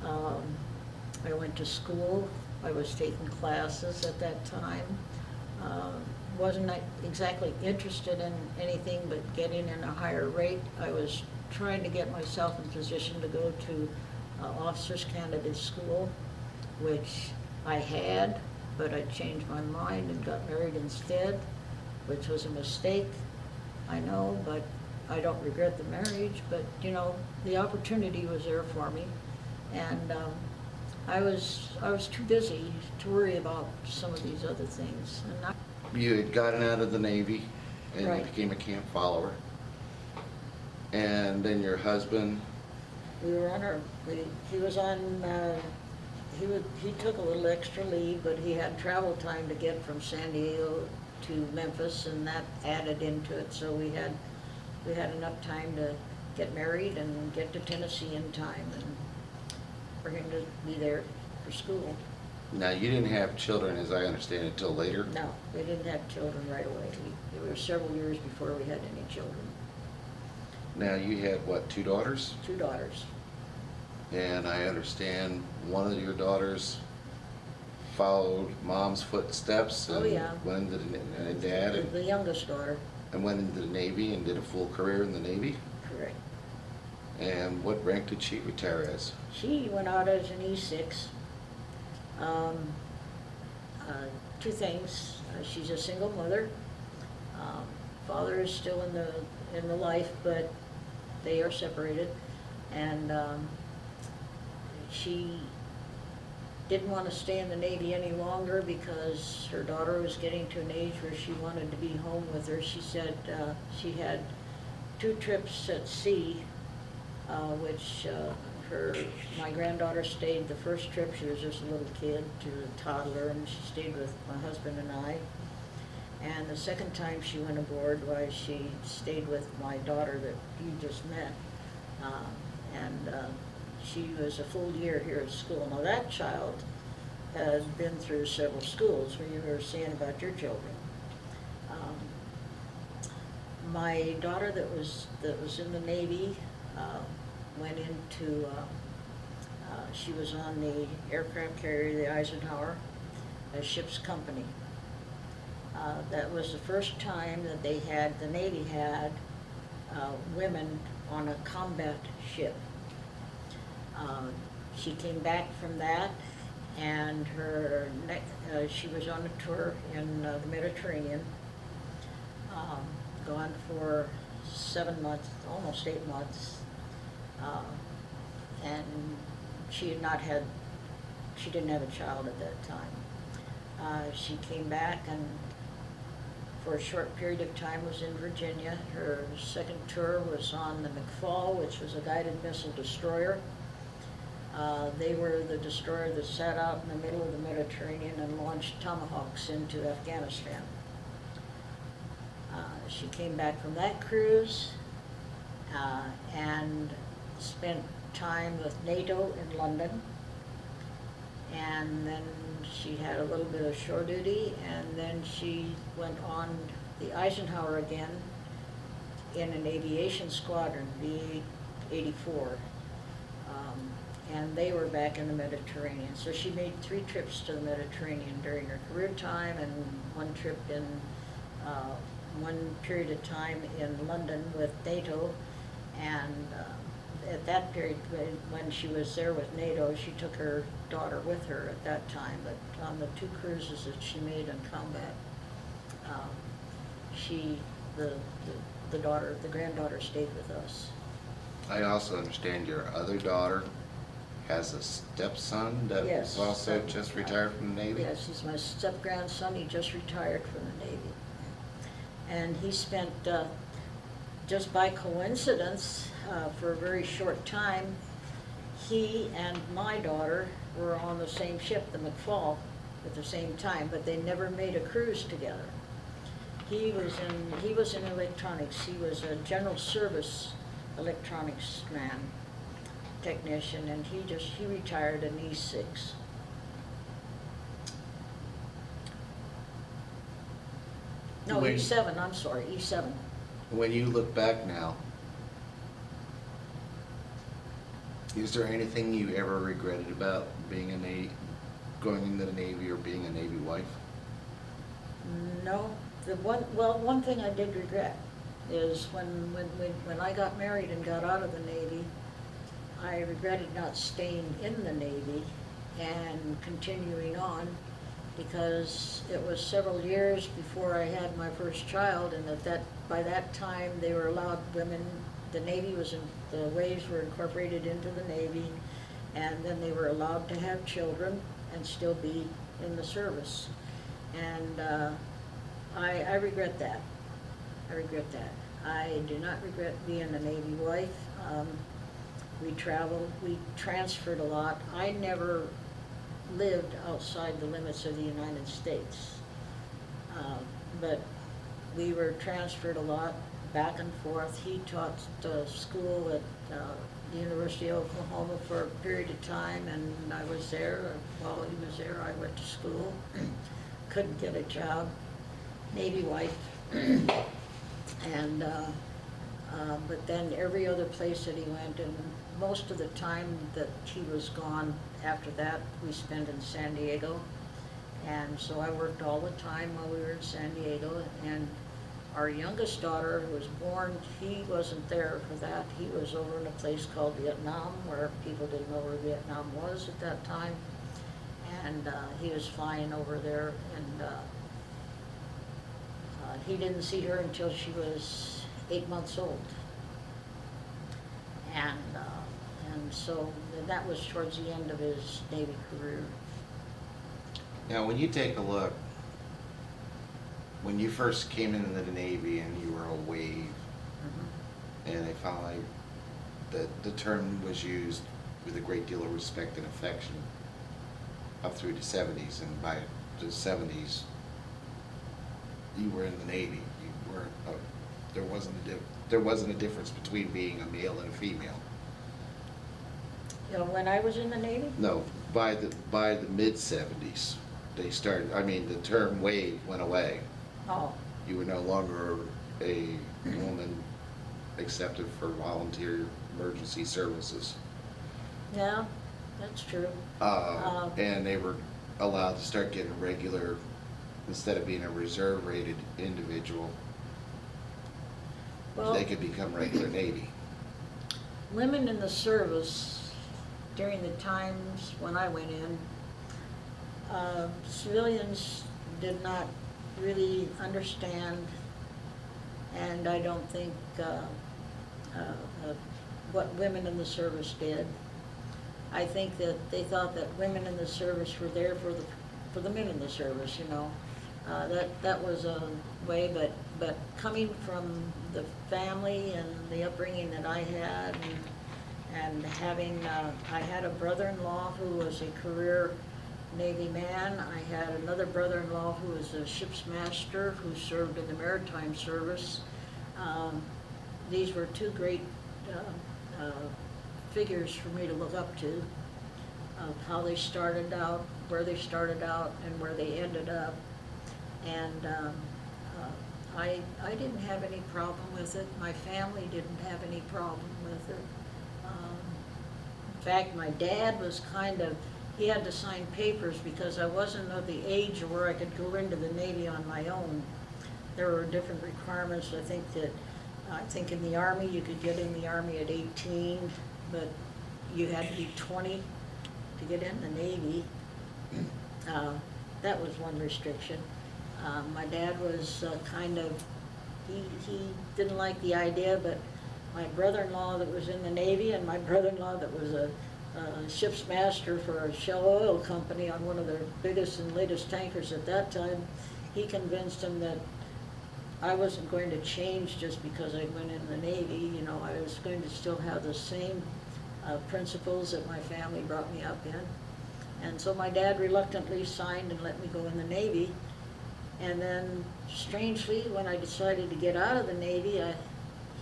I went to school. I was taking classes at that time. Wasn't exactly interested in anything but getting in a higher rate. I was trying to get myself in position to go to officers candidate school, which I had, but I changed my mind and got married instead, which was a mistake, I know, but I don't regret the marriage. But you know, the opportunity was there for me, and I was too busy to worry about some of these other things. And You had gotten out of the Navy and Right. became a camp follower. And then your husband, we were he was on, he took a little extra leave, but he had travel time to get from San Diego to Memphis, and that added into it. So we had enough time to get married and get to Tennessee in time, and for him to be there for school. now you didn't have children, as I understand it, till later? No, we didn't have children right away. It was several years before we had any children. Now you had, what, 2 daughters? 2 daughters. And I understand one of your daughters followed mom's footsteps Oh, and yeah. went into the, and dad, The youngest daughter, and went into the Navy and did a full career in the Navy. correct. And what rank did she retire as? She went out as an E6. 2 things. She's a single mother. Father is still in the life, but they are separated. And she didn't want to stay in the Navy any longer because her daughter was getting to an age where she wanted to be home with her. She said she had 2 trips at sea, which my granddaughter stayed the first trip. She was just a little kid, she was a toddler, and she stayed with my husband and I. And the second time she went aboard was she stayed with my daughter that you just met. She was a full year here at school. Now that child had been through several schools, where you were saying about your children. My daughter that was in the Navy went into, she was on the aircraft carrier, the Eisenhower, a ship's company. That was the first time that the Navy had women on a combat ship. She came back from that, and she was on a tour in the Mediterranean, gone for 7 months, almost 8 months, and she didn't have a child at that time. She came back and for a short period of time was in Virginia. Her second tour was on the McFall, which was a guided missile destroyer. They were the destroyer that sat out in the middle of the Mediterranean and launched tomahawks into Afghanistan. She came back from that cruise and spent time with NATO in London. And then she had a little bit of shore duty, and then she went on the Eisenhower again in an aviation squadron, B-84. And they were back in the Mediterranean. So she made 3 trips to the Mediterranean during her career time, and 1 trip in one period of time in London with NATO. And at that period, when she was there with NATO, she took her daughter with her at that time. But on the 2 cruises that she made in combat, the granddaughter stayed with us. I also understand your other daughter has a stepson that Yes. was also just retired from the Navy? Yes, he's my step-grandson. He just retired from the Navy. And he spent, just by coincidence, for a very short time, he and my daughter were on the same ship, the McFall, at the same time, but they never made a cruise together. He was in electronics. He was a general service electronics man, technician, and he retired in E6. No, When- E7, I'm sorry, E7. When you look back now, is there anything you ever regretted about being going into the Navy or being a Navy wife? No, one thing I did regret is when I got married and got out of the Navy, I regretted not staying in the Navy and continuing on, because it was several years before I had my first child, and by that time they were allowed women. The Navy the waves were incorporated into the Navy, and then they were allowed to have children and still be in the service. And I regret that. I regret that. I do not regret being a Navy wife. We traveled, we transferred a lot. I never lived outside the limits of the United States. But we were transferred a lot, back and forth. He taught school at the University of Oklahoma for a period of time, and I was there. While he was there, I went to school. Couldn't get a job. Navy wife. And but then every other place that he went, and most of the time that he was gone after that, we spent in San Diego. And so I worked all the time while we were in San Diego. And our youngest daughter, who was born, he wasn't there for that. He was over in a place called Vietnam, where people didn't know where Vietnam was at that time. And he was flying over there, and he didn't see her until she was 8 months old. And so that was towards the end of his Navy career. Now, when you take a look, when you first came into the Navy and you were a wave, and they finally, the term was used with a great deal of respect and affection up through the 70s, and by the 70s, you were in the Navy. You weren't, there wasn't a difference between being a male and a female. You know, when I was in the Navy? No, by the mid-70s, they started, I mean, the term wave went away. Oh. You were no longer a woman accepted for volunteer emergency services. Yeah, that's true. And they were allowed to start getting regular, instead of being a reserve-rated individual, Well, they could become regular Navy. women in the service, during the times when I went in, civilians did not really understand, and I don't think what women in the service did. I think that they thought that women in the service were there for the men in the service, you know. That was a way, but coming from the family and the upbringing that I had, and having, I had a brother-in-law who was a career Navy man. I had another brother-in-law who was a ship's master who served in the maritime service. These were two great figures for me to look up to, of how they started out, where they started out, and where they ended up. And I didn't have any problem with it. My family didn't have any problem with it. In fact, my dad was he had to sign papers because I wasn't of the age where I could go into the Navy on my own. There were different requirements. I think in the Army, you could get in the Army at 18, but you had to be 20 to get in the Navy. That was one restriction. My dad was he didn't like the idea, but my brother-in-law that was in the Navy and my brother-in-law that was a ship's master for a Shell Oil Company on one of their biggest and latest tankers at that time. He convinced him that I wasn't going to change just because I went in the Navy. You know, I was going to still have the same principles that my family brought me up in. And so my dad reluctantly signed and let me go in the Navy. And then, strangely, when I decided to get out of the Navy,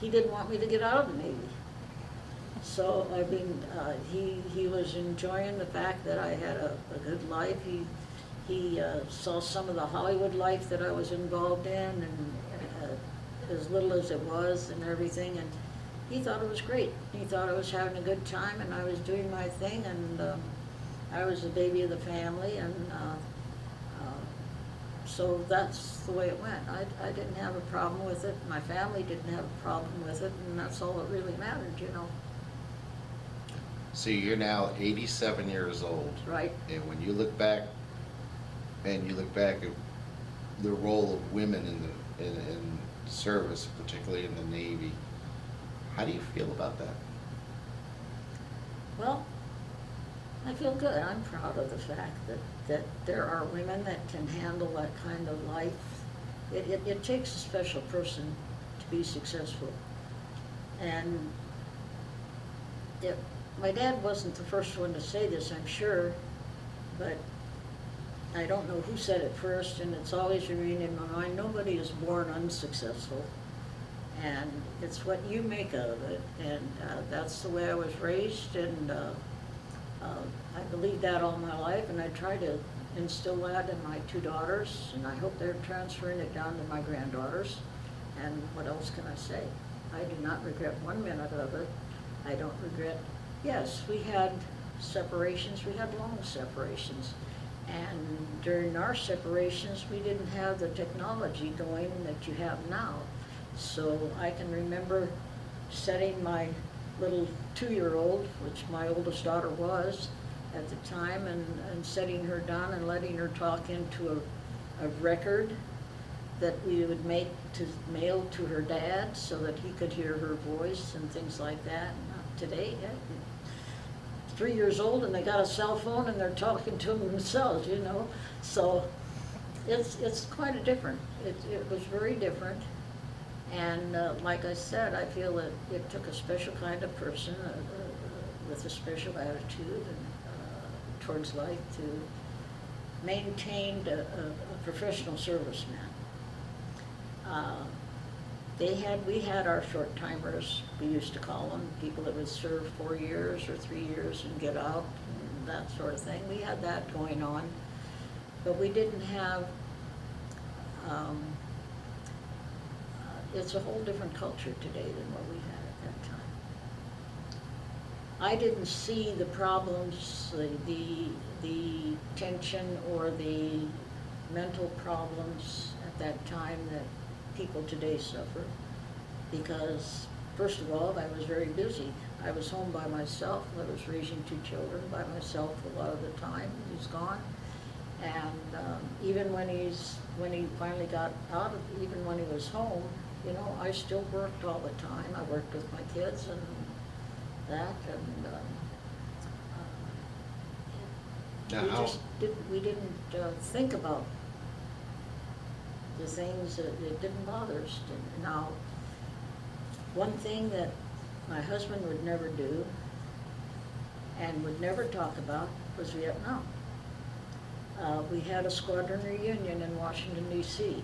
he didn't want me to get out of the Navy. So, I mean, he was enjoying the fact that I had a good life. He saw some of the Hollywood life that I was involved in, and as little as it was and everything, and he thought it was great. He thought I was having a good time, and I was doing my thing, and I was the baby of the family, and so that's the way it went. I didn't have a problem with it. My family didn't have a problem with it, and that's all that really mattered, you know. So you're now 87 years old. Right. And when you look back, and you look back at the role of women in service, particularly in the Navy, how do you feel about that? Well, I feel good. I'm proud of the fact that there are women that can handle that kind of life. It takes a special person to be successful. And my dad wasn't the first one to say this, I'm sure, but I don't know who said it first, and it's always remained in my mind. Nobody is born unsuccessful, and it's what you make out of it, and that's the way I was raised, and I believe that all my life, and I try to instill that in my two daughters, and I hope they're transferring it down to my granddaughters, and what else can I say? I do not regret 1 minute of it. I don't regret, yes, we had separations, we had long separations. And during our separations, we didn't have the technology going that you have now. So I can remember setting my little 2-year-old, which my oldest daughter was at the time, and setting her down and letting her talk into a record that we would make to mail to her dad so that he could hear her voice and things like that. Not today, 3 years old and they got a cell phone and they're talking to them themselves, you know. So it's quite a different. It was very different. And like I said, I feel that it took a special kind of person with a special attitude and, towards life to maintain a professional serviceman. We had our short timers, we used to call them, people that would serve 4 years or 3 years and get out, and that sort of thing. We had that going on, but we didn't have, it's a whole different culture today than what we had at that time. I didn't see the problems, the tension or the mental problems at that time that people today suffer, because first of all, I was very busy. I was home by myself. I was raising 2 children by myself a lot of the time. He's gone, and even when he finally got out of, even when he was home, you know, I still worked all the time. I worked with my kids and that, and we didn't think about the things that it didn't bother us. Now, one thing that my husband would never do and would never talk about was Vietnam. We had a squadron reunion in Washington, D.C.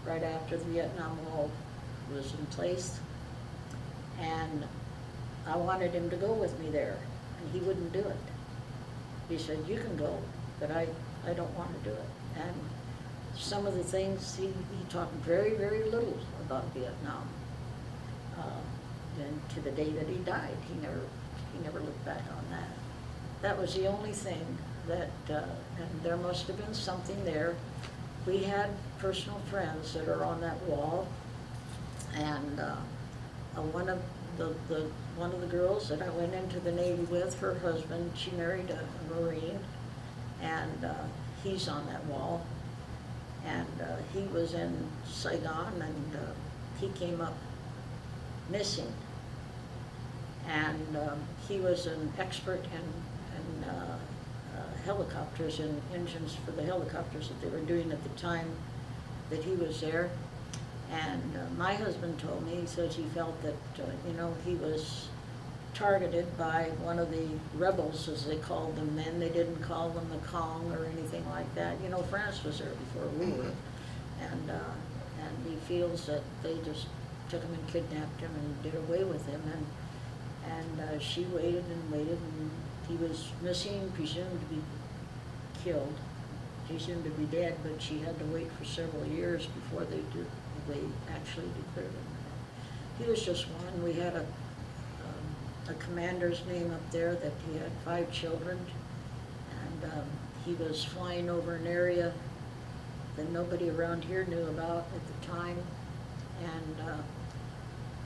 right after the Vietnam Wall was in place, and I wanted him to go with me there, and he wouldn't do it. He said, "You can go, but I don't want to do it." And some of the things, he talked very, very little about Vietnam. And to the day that he died, he never looked back on that. That was the only thing that, and there must have been something there. We had personal friends that are on that wall, and one of the girls that I went into the Navy with, her husband, she married a Marine, and he's on that wall. And he was in Saigon, and he came up missing. And he was an expert in helicopters and engines for the helicopters that they were doing at the time that he was there. And my husband told me, he says he felt that, you know, he was targeted by one of the rebels, as they called them then. They didn't call them the Kong or anything like that. You know, France was there before we were. And he feels that they just took him and kidnapped him and did away with him. And she waited and waited, and he was missing, presumed to be killed, presumed to be dead, but she had to wait for several years before they actually declared him. He was just one. We had a commander's name up there that he had 5 children, and he was flying over an area that nobody around here knew about at the time, and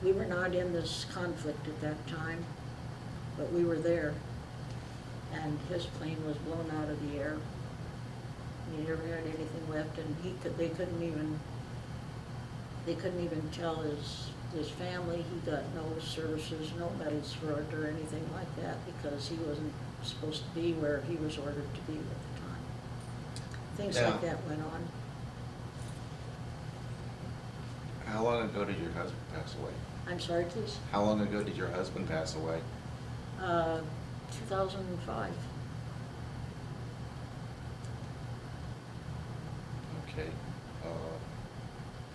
we were not in this conflict at that time, but we were there, and his plane was blown out of the air. He never had anything left, and they couldn't even tell his family. He got no services, no medals for it or anything like that, because he wasn't supposed to be where he was ordered to be at the time. Things like that went on. How long ago did your husband pass away? I'm sorry, please? How long ago did your husband pass away? 2005. Okay.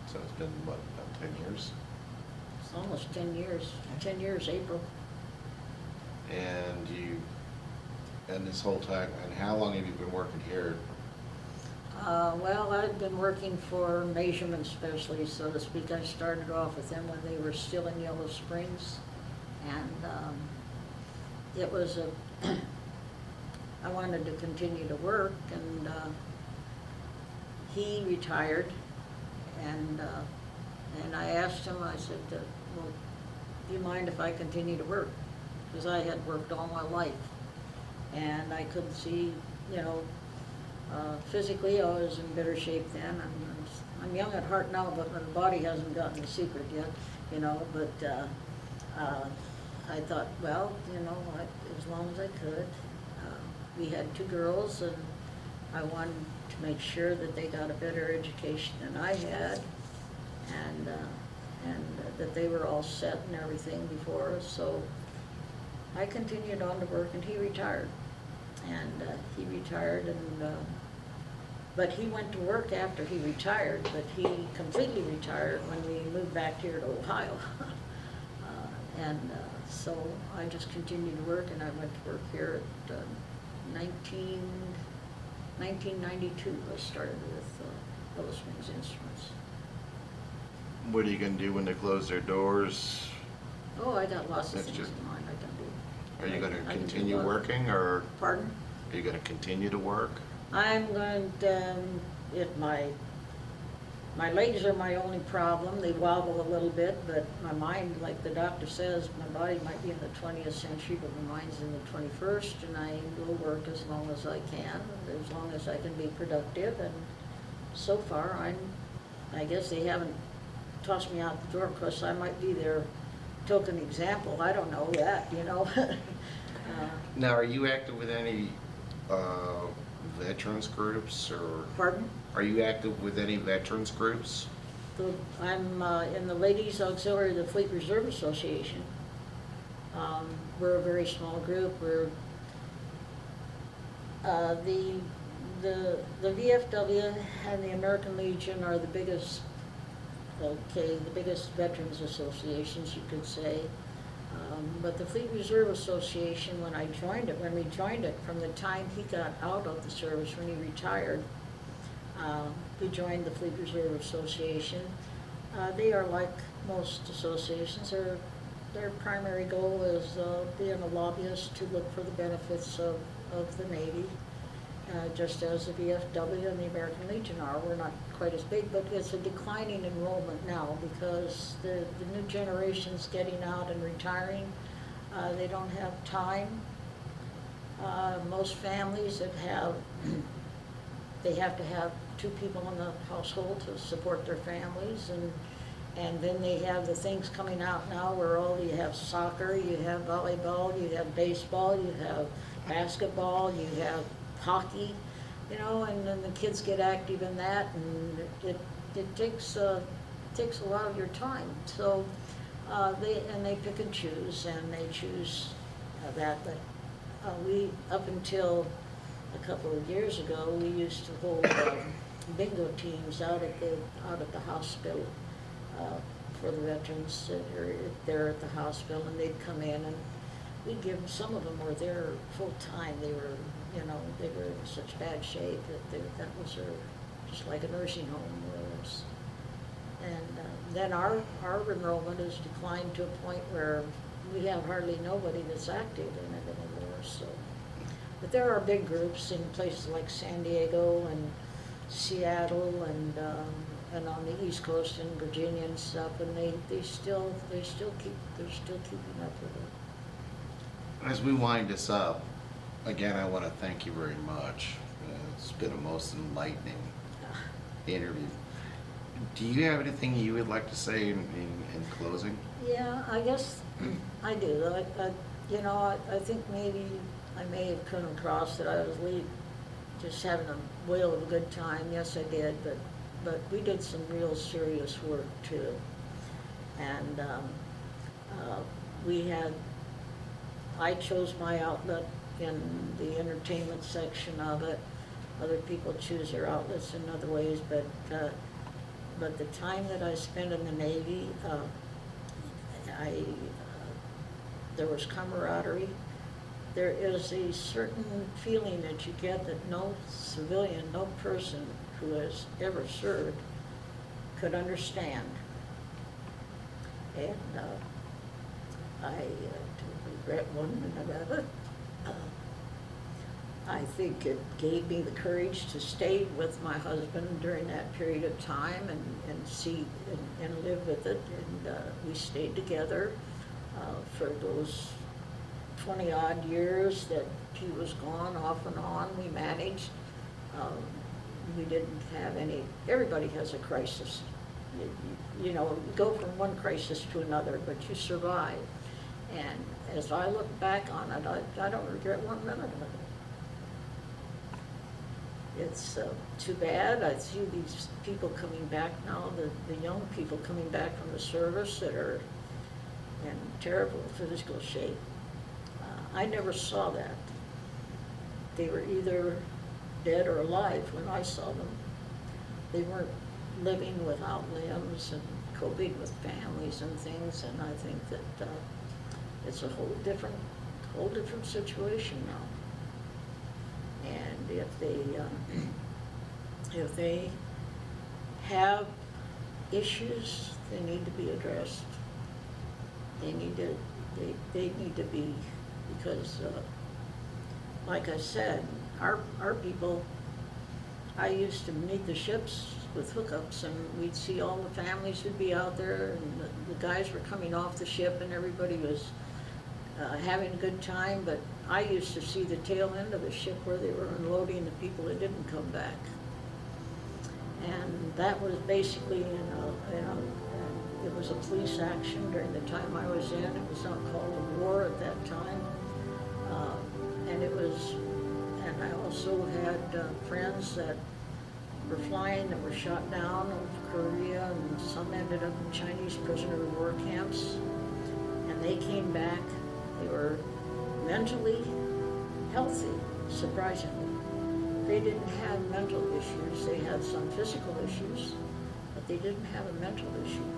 So it's been, what, about 10 years? It's almost 10 years. 10 years, April. And this whole time, and how long have you been working here? Well, I've been working for measurement specialists, so to speak. I started off with them when they were still in Yellow Springs, and it was I wanted to continue to work, and he retired, and I asked him, I said, well, do you mind if I continue to work? Because I had worked all my life, and I couldn't see, you know, physically I was in better shape then. I'm young at heart now, but my body hasn't gotten the secret yet, you know, but I thought, well, you know, as long as I could. We had 2 girls, and I wanted to make sure that they got a better education than I had, and that they were all set and everything before us. So I continued on to work, and he retired. And but he went to work after he retired, but he completely retired when we moved back here to Ohio. So I just continued to work, and I went to work here at 1992. I started with Yellow Springs Instruments. What are you going to do when they close their doors? Oh, I got lots of That's things just- in mind I can do. Are you going I to can do continue a lot. working, or Pardon? are you going to continue to work? I'm going to, my legs are my only problem. They wobble a little bit, but my mind, like the doctor says, my body might be in the 20th century, but my mind's in the 21st, and I will work as long as I can, as long as I can be productive. And so far, I guess they haven't tossed me out the door, because I might be their token example. I don't know that, you know. Now, are you active with any veterans groups, or Pardon? are you active with any veterans groups? I'm in the Ladies Auxiliary of the Fleet Reserve Association. We're a very small group. We're the VFW and the American Legion are the biggest veterans associations, you could say. But the Fleet Reserve Association, when we joined it, from the time he got out of the service, when he retired, we joined the Fleet Reserve Association. They are like most associations. Their primary goal is being a lobbyist to look for the benefits of the Navy, just as the VFW and the American Legion are. We're not quite as big, but it's a declining enrollment now, because the new generation's getting out and retiring. They don't have time. Most families that they have to have 2 people in the household to support their families, And then they have the things coming out now where you have soccer, you have volleyball, you have baseball, you have basketball, you have hockey, you know, and then the kids get active in that, and it takes a lot of your time. So they pick and choose, and they choose that. But we, up until a couple of years ago, we used to hold bingo teams out at the hospital. For the veterans that are there at the hospital, and they'd come in, and we'd give them, some of them were there full-time. They were, you know, they were in such bad shape that was just like a nursing home was. And then our enrollment has declined to a point where we have hardly nobody that's active in it anymore. So, but there are big groups in places like San Diego and Seattle and on the East Coast in Virginia and stuff, and they're still keeping up with it. As we wind this up, again, I want to thank you very much. It's been a most enlightening interview. Do you have anything you would like to say in closing? Yeah, I guess I do. You know, I think maybe I may have come across that I was just having a whale of a good time. Yes, I did, but we did some real serious work too. And I chose my outlet in the entertainment section of it. Other people choose their outlets in other ways, but the time that I spent in the Navy, there was camaraderie. There is a certain feeling that you get that no civilian, no person who has ever served could understand. And I don't regret 1 minute of it. I think it gave me the courage to stay with my husband during that period of time and see and live with it. And we stayed together for those 20-odd years that he was gone, off and on. We managed. We didn't have any. Everybody has a crisis. You know, you go from one crisis to another, but you survive. And as I look back on it, I don't regret 1 minute of it. It's too bad. I see these people coming back now, the young people coming back from the service that are in terrible physical shape. I never saw that. They were either dead or alive when I saw them. They weren't living without limbs and coping with families and things, and I think that it's a whole different situation now. And if they have issues, they need to be addressed. They need to be, because like I said, our people, I used to meet the ships with hookups, and we'd see all the families would be out there, and the guys were coming off the ship, and everybody was having a good time, but I used to see the tail end of the ship where they were unloading the people that didn't come back. And that was basically, it was a police action during the time I was in. It was not called a war at that time. And I also had friends that were flying that were shot down over Korea, and some ended up in Chinese prisoner of war camps. And they came back. They were mentally healthy, surprisingly. They didn't have mental issues. They had some physical issues, but they didn't have a mental issue.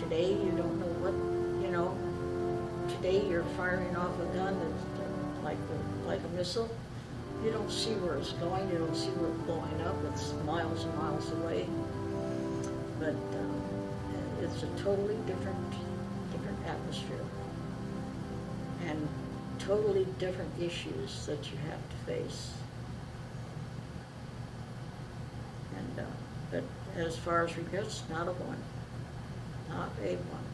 Today, you don't know what, today you're firing off a gun that's like a missile. You don't see where it's going. You don't see where it's blowing up. It's miles and miles away. But it's a totally different atmosphere, and totally different issues that you have to face. And but as far as regrets, not a one, not a one.